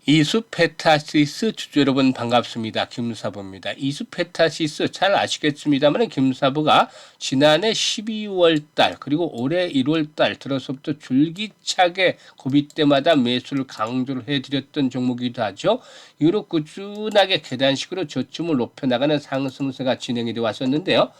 이수페타시스 주주 여러분 반갑습니다. 김사부입니다. 이수페타시스 잘 아시겠습니다만 김사부가 지난해 12월 달 그리고 올해 1월 달 들어서부터 줄기차게 고비 때마다 매수를 강조를 해드렸던 종목이기도 하죠. 이후로 꾸준하게 계단식으로 저점을 높여나가는 상승세가 진행이 되어 왔었는데요.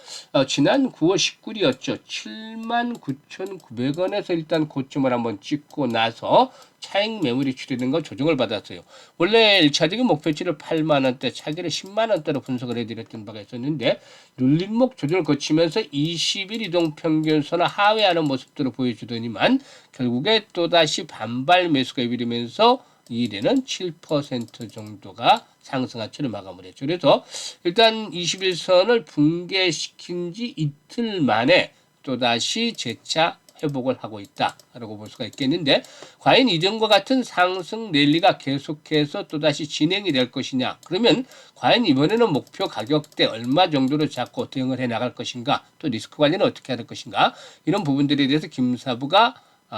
지난 9월 19일이었죠. 79,900원에서 일단 고점을 한번 찍고 나서 차익 매물이 추리는 거 조정을 받았어요. 원래 1차적인 목표치를 8만원대, 차기를 10만원대로 분석을 해드렸던 바가 있었는데 눌림목 조정을 거치면서 20일 이동평균선을 하회하는 모습들을 보여주더니만 결국에 또다시 반발 매수가 이루면서 2일에는 7% 정도가 상승한 채로 마감을 했죠. 그래서 일단 21선을 붕괴시킨 지 이틀 만에 또다시 재차 회복을 하고 있다라고 볼 수가 있겠는데 과연 이전과 같은 상승 랠리가 계속해서 또다시 진행이 될 것이냐, 그러면 과연 이번에는 목표 가격대 얼마 정도로 잡고 대응을 해 나갈 것인가, 또 리스크 관리는 어떻게 할 것인가, 이런 부분들에 대해서 김사부가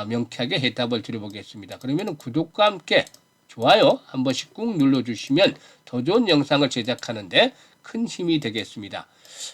명쾌하게 해답을 드려보겠습니다. 그러면 구독과 함께 좋아요 한 번씩 꾹 눌러주시면 더 좋은 영상을 제작하는데 큰 힘이 되겠습니다.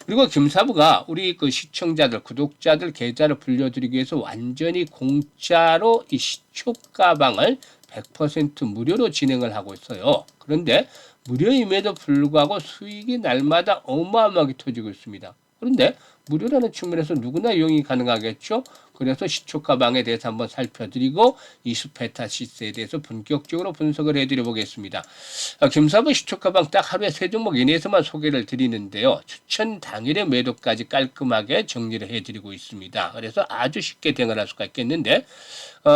그리고 김사부가 우리 그 시청자들, 구독자들 계좌를 불려드리기 위해서 완전히 공짜로 이 시초 가방을 100% 무료로 진행을 하고 있어요. 그런데 무료임에도 불구하고 수익이 날마다 어마어마하게 터지고 있습니다. 그런데 무료라는 측면에서 누구나 이용이 가능하겠죠. 그래서 시초 가방에 대해서 한번 살펴드리고 이수페타시스에 대해서 본격적으로 분석을 해드려 보겠습니다. 김사부 시초 가방 딱 하루에 3종목 이내에서만 소개를 드리는데요. 추천 당일의 매도까지 깔끔하게 정리를 해드리고 있습니다. 그래서 아주 쉽게 대응을 할 수가 있겠는데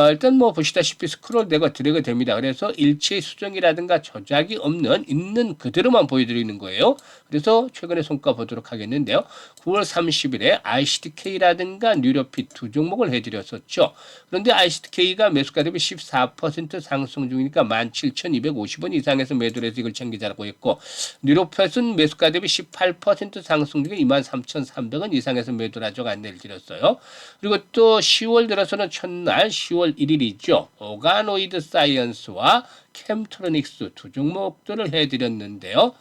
일단 뭐 보시다시피 스크롤 되고 드래그 됩니다. 그래서 일체 수정이라든가 조작이 없는 있는 그대로만 보여드리는 거예요. 그래서 최근에 성과 보도록 하겠는데요. 9월 30일에 ICTK라든가 뉴로핏 두 종목을 해드렸었죠. 그런데 ICTK가 매수가 대비 14% 상승 중이니까 17,250원 이상에서 매도를 해서 이걸 챙기자라고 했고, 뉴로핏은 매수가 대비 18% 상승 중에 23,300원 이상에서 매도를 하자고 안내를 드렸어요. 그리고 또 10월 들어서는 첫날 10월 1일이죠. 오가노이드 사이언스와 캠트로닉스 두 종목들을 해드렸는데요.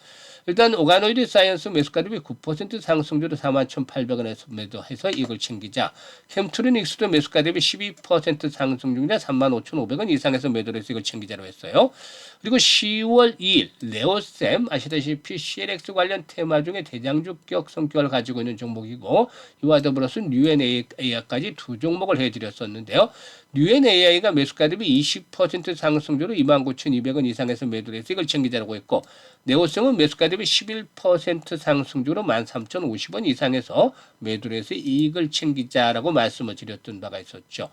일단 오가노이드 사이언스 매수가 대비 9% 상승률로 41,800원에서 매도해서 이걸 챙기자. 캠트로닉스도 매수가 대비 12% 상승 중이라 35,500원 이상에서 매도를 해서 이걸 챙기자로 했어요. 그리고 10월 2일 레오셈, 아시다시피 CLX 관련 테마 중에 대장주격 성격을 가지고 있는 종목이고, 이와 더불어서 뉴엔AI까지 두 종목을 해드렸었는데요. 뉴엔AI가 매수가 대비 20% 상승률로 29,200원 이상에서 매도를 해서 이걸 챙기자라고 했고, 네오셈은 매수가 대비 11% 상승률로 13,050원 이상에서 매도를 해서 이익을 챙기자라고 말씀을 드렸던 바가 있었죠.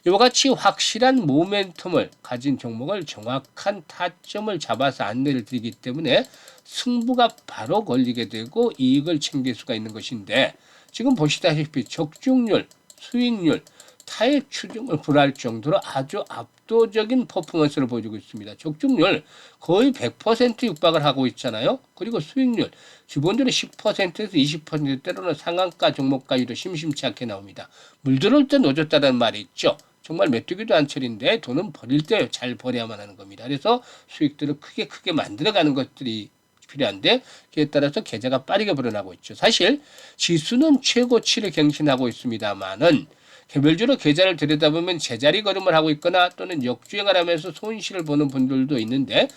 이와 같이 확실한 모멘텀을 가진 종목을 정확한 타점을 잡아서 안내를 드리기 때문에 승부가 바로 걸리게 되고 이익을 챙길 수가 있는 것인데, 지금 보시다시피 적중률, 수익률, 타액 추정을 불할 정도로 아주 압도적인 퍼포먼스를 보여주고 있습니다. 적중률 거의 100% 육박을 하고 있잖아요. 그리고 수익률 기본적으로 10%에서 20% 때로는 상한가 종목까지도 심심치 않게 나옵니다. 물 들어올 때 노졌다는 말이 있죠. 정말 메뚜기도 안 처리인데 돈은 버릴 때 잘 버려야만 하는 겁니다. 그래서 수익들을 크게 만들어가는 것들이 필요한데, 그에 따라서 계좌가 빠르게 불어나고 있죠. 사실 지수는 최고치를 갱신하고 있습니다만은 개별적으로 계좌를 들여다보면 제자리 걸음을 하고 있거나 또는 역주행을 하면서 손실을 보는 분들도 있는데,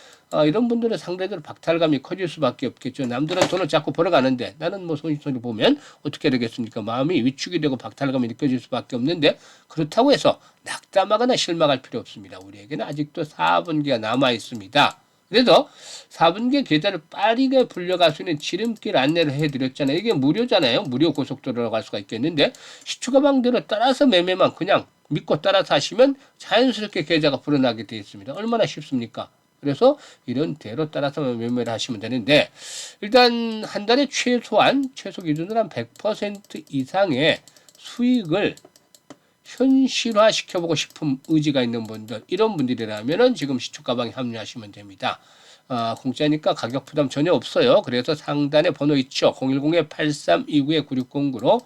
이런 분들은 상대적으로 박탈감이 커질 수밖에 없겠죠. 남들은 돈을 자꾸 벌어가는데 나는 뭐 손실을 보면 어떻게 되겠습니까? 마음이 위축이 되고 박탈감이 느껴질 수밖에 없는데, 그렇다고 해서 낙담하거나 실망할 필요 없습니다. 우리에게는 아직도 4분기가 남아 있습니다. 그래서 4분기 계좌를 빠르게 불려갈 수 있는 지름길 안내를 해드렸잖아요. 이게 무료잖아요. 무료 고속도로라고 할 수가 있겠는데, 시초가방대로 따라서 매매만 그냥 믿고 따라서 하시면 자연스럽게 계좌가 불어나게 되어 있습니다. 얼마나 쉽습니까? 그래서 이런 대로 따라서 매매를 하시면 되는데, 일단 한 달에 최소 기준으로 한 100% 이상의 수익을 현실화 시켜보고 싶은 의지가 있는 분들, 이런 분들이라면은 지금 시초가방에 합류하시면 됩니다. 공짜니까 가격 부담 전혀 없어요. 그래서 상단에 번호 있죠. 010-8329-9609로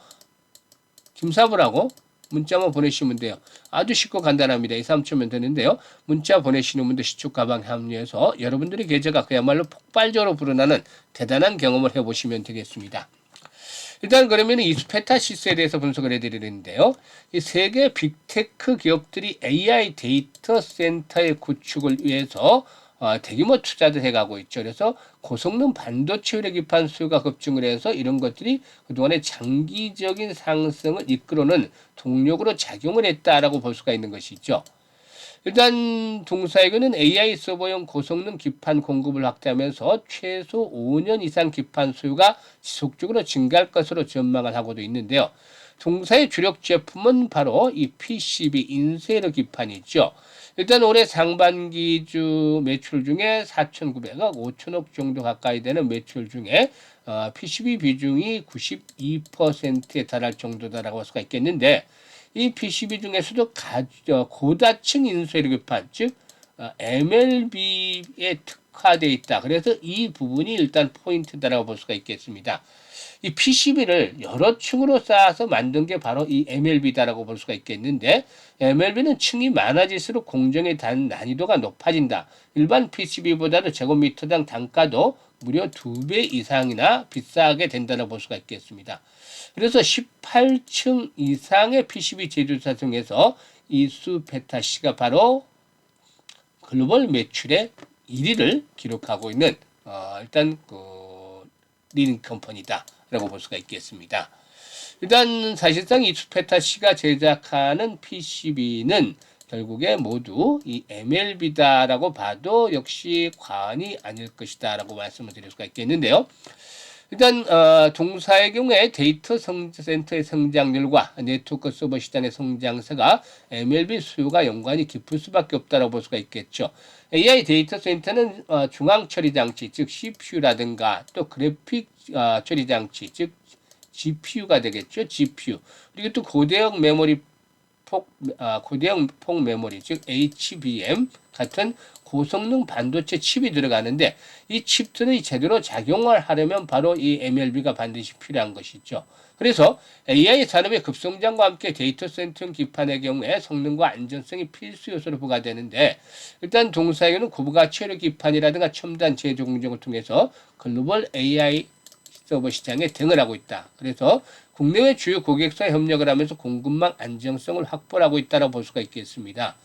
김사부라고 문자만 보내시면 돼요. 아주 쉽고 간단합니다. 2, 3초면 되는데요. 문자 보내시는 분들 시축 가방에 합류해서 여러분들의 계좌가 그야말로 폭발적으로 불어나는 대단한 경험을 해보시면 되겠습니다. 일단 그러면 이스페타시스에 대해서 분석을 해드리는데요. 이 세계 빅테크 기업들이 AI 데이터 센터의 구축을 위해서 대규모 투자도 해가고 있죠. 그래서 고성능 반도체 의뢰 기판 수요가 급증을 해서 이런 것들이 그동안의 장기적인 상승을 이끌어는 동력으로 작용을 했다라고 볼 수가 있는 것이죠. 일단 동사에게는 AI 서버용 고성능 기판 공급을 확대하면서 최소 5년 이상 기판 수요가 지속적으로 증가할 것으로 전망을 하고도 있는데요. 동사의 주력 제품은 바로 이 PCB 인쇄로 기판이죠. 일단 올해 상반기 주 매출 중에 4,900억, 5천억 정도 가까이 되는 매출 중에 PCB 비중이 92%에 달할 정도다라고 할 수가 있겠는데, 이 PCB 중에서도 고다층 인쇄료 기판, 즉 MLB에 특화되어 있다. 그래서 이 부분이 일단 포인트다라고 볼 수가 있겠습니다. 이 PCB를 여러 층으로 쌓아서 만든 게 바로 이 MLB다라고 볼 수가 있겠는데, MLB는 층이 많아질수록 공정의 난이도가 높아진다. 일반 PCB보다도 제곱미터당 단가도 무려 2배 이상이나 비싸게 된다고 볼 수가 있겠습니다. 그래서 18층 이상의 PCB 제조사 중에서 이수페타시가 바로 글로벌 매출의 1위를 기록하고 있는 일단 리딩 컴퍼니다라고 볼 수가 있겠습니다. 일단 사실상 이수페타시가 제작하는 PCB는 결국에 모두 이 MLB다라고 봐도 역시 과언이 아닐 것이다라고 말씀을 드릴 수가 있겠는데요. 일단 동사의 경우에 데이터 센터의 성장률과 네트워크 서버 시장의 성장세가 MLB 수요가 연관이 깊을 수밖에 없다고 볼 수가 있겠죠. AI 데이터 센터는 중앙 처리 장치, 즉 CPU라든가 또 그래픽 처리 장치, 즉 GPU가 되겠죠. GPU. 그리고 또 고대형 폭 메모리, 즉 HBM 같은 고성능 반도체 칩이 들어가는데, 이 칩들이 제대로 작용을 하려면 바로 이 MLB가 반드시 필요한 것이죠. 그래서 AI 산업의 급성장과 함께 데이터 센터 기판의 경우에 성능과 안전성이 필수 요소로 부과되는데, 일단 동사에게는 고부가치 의뢰 기판이라든가 첨단 제조 공정을 통해서 글로벌 AI 서버 시장에 등을 하고 있다. 그래서 국내외 주요 고객사와 협력을 하면서 공급망 안정성을 확보하고 있다고 볼 수가 있겠습니다.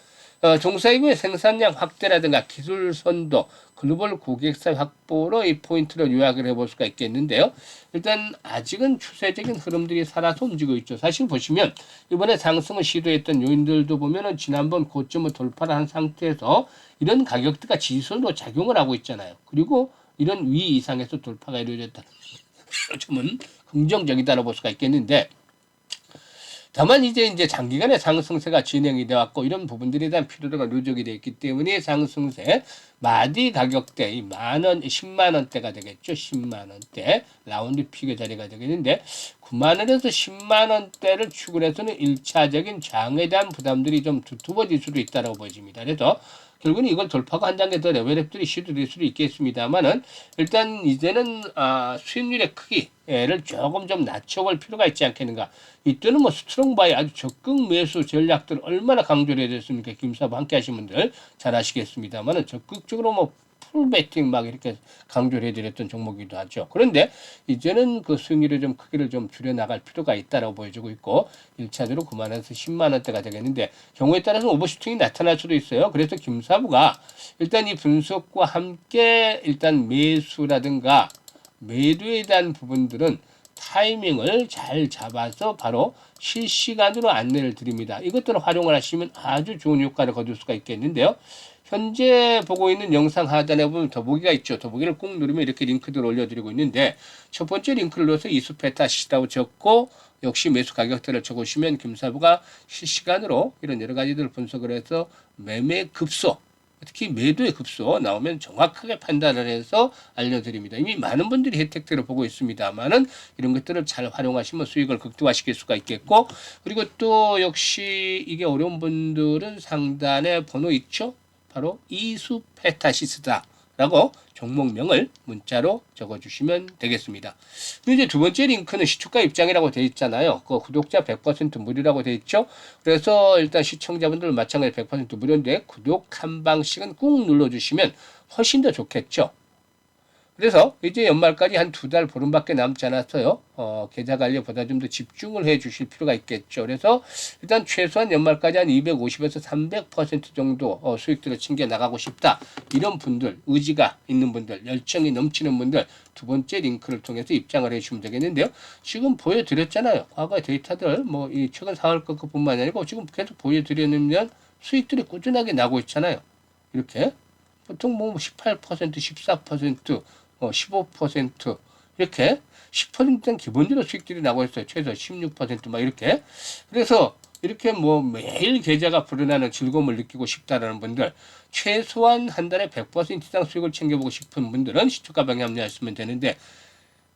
동사이구의 생산량 확대라든가 기술 선도, 글로벌 고객사 확보로 이 포인트를 요약을 해볼 수가 있겠는데요. 일단 아직은 추세적인 흐름들이 살아서 움직이고 있죠. 사실 보시면 이번에 상승을 시도했던 요인들도 보면은 지난번 고점을 돌파를 한 상태에서 이런 가격대가 지수로 작용을 하고 있잖아요. 그리고 이런 위 이상에서 돌파가 이루어졌다. 점은 긍정적이다라고 볼 수가 있겠는데, 다만 이제 장기간의 상승세가 진행이 되었고 이런 부분들에 대한 필요도가 누적이 되어 있기 때문에 상승세 마디 가격대 이 만원, 10만 원대가 되겠죠. 10만 원대 라운드 픽의 자리가 되겠는데 9만 원에서 10만 원대를 추구해서는 1차적인 장에 대한 부담들이 좀 두터워질 수도 있다고 보여집니다. 그래서 결국은 이걸 돌파하고 한 단계 더 레벨업들이 시도될 수도 있겠습니다만은, 일단 이제는 수익률의 크기를 조금 좀 낮춰볼 필요가 있지 않겠는가. 이때는 뭐 스트롱바이 아주 적극 매수 전략들 얼마나 강조를 해야 됐습니까? 김사부 함께 하신 분들 잘 아시겠습니다만은 적극적으로 뭐 풀배팅 막 이렇게 강조를 해드렸던 종목이기도 하죠. 그런데 이제는 그 수익률의 좀 크기를 좀 줄여나갈 필요가 있다고 보여지고 있고, 1차적으로 9만 원에서 10만 원대가 되겠는데 경우에 따라서 오버슈팅이 나타날 수도 있어요. 그래서 김사부가 일단 이 분석과 함께 일단 매수라든가 매도에 대한 부분들은 타이밍을 잘 잡아서 바로 실시간으로 안내를 드립니다. 이것들을 활용을 하시면 아주 좋은 효과를 거둘 수가 있겠는데요. 현재 보고 있는 영상 하단에 보면 더보기가 있죠. 더보기를 꾹 누르면 이렇게 링크들을 올려드리고 있는데, 첫 번째 링크를 넣어서 이수페타시라고 적고 역시 매수 가격대를 적으시면 김사부가 실시간으로 이런 여러 가지들을 분석을 해서 매매 급소, 특히 매도의 급소 나오면 정확하게 판단을 해서 알려드립니다. 이미 많은 분들이 혜택들을 보고 있습니다만은 이런 것들을 잘 활용하시면 수익을 극대화시킬 수가 있겠고, 그리고 또 역시 이게 어려운 분들은 상단에 번호 있죠. 바로 이수페타시스다 라고 종목명을 문자로 적어주시면 되겠습니다. 이제 두 번째 링크는 시초가 입장이라고 되어 있잖아요. 그 구독자 100% 무료라고 되어 있죠. 그래서 일단 시청자분들 마찬가지 100% 무료인데 구독 한 방씩은 꾹 눌러주시면 훨씬 더 좋겠죠. 그래서 이제 연말까지 한 2달 보름밖에 남지 않았어요. 계좌 관리보다 좀 더 집중을 해 주실 필요가 있겠죠. 그래서 일단 최소한 연말까지 한 250에서 300% 정도 수익들을 챙겨 나가고 싶다. 이런 분들, 의지가 있는 분들, 열정이 넘치는 분들 두 번째 링크를 통해서 입장을 해 주시면 되겠는데요. 지금 보여드렸잖아요. 과거의 데이터들, 뭐 이 최근 4월 것뿐만 아니고 지금 계속 보여드렸는 수익들이 꾸준하게 나고 있잖아요. 이렇게. 보통 뭐 18%, 14%, 15% 이렇게 10%는 기본적으로 수익들이 나고 있어요. 최소 16%막 이렇게. 그래서 이렇게 뭐 매일 계좌가 불어나는 즐거움을 느끼고 싶다라는 분들, 최소한 한 달에 100% 이상 수익을 챙겨보고 싶은 분들은 시초가방에 합류하시면 되는데,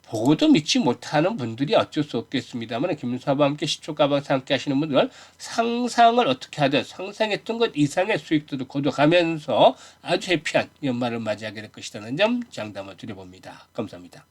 보고도 믿지 못하는 분들이 어쩔 수 없겠습니다만, 김사와 함께 시초가방사 함께 하시는 분들, 상상을 어떻게 하든 상상했던 것 이상의 수익들을 거둬가면서 아주 해피한 연말을 맞이하게 될 것이라는 점 장담을 드려봅니다. 감사합니다.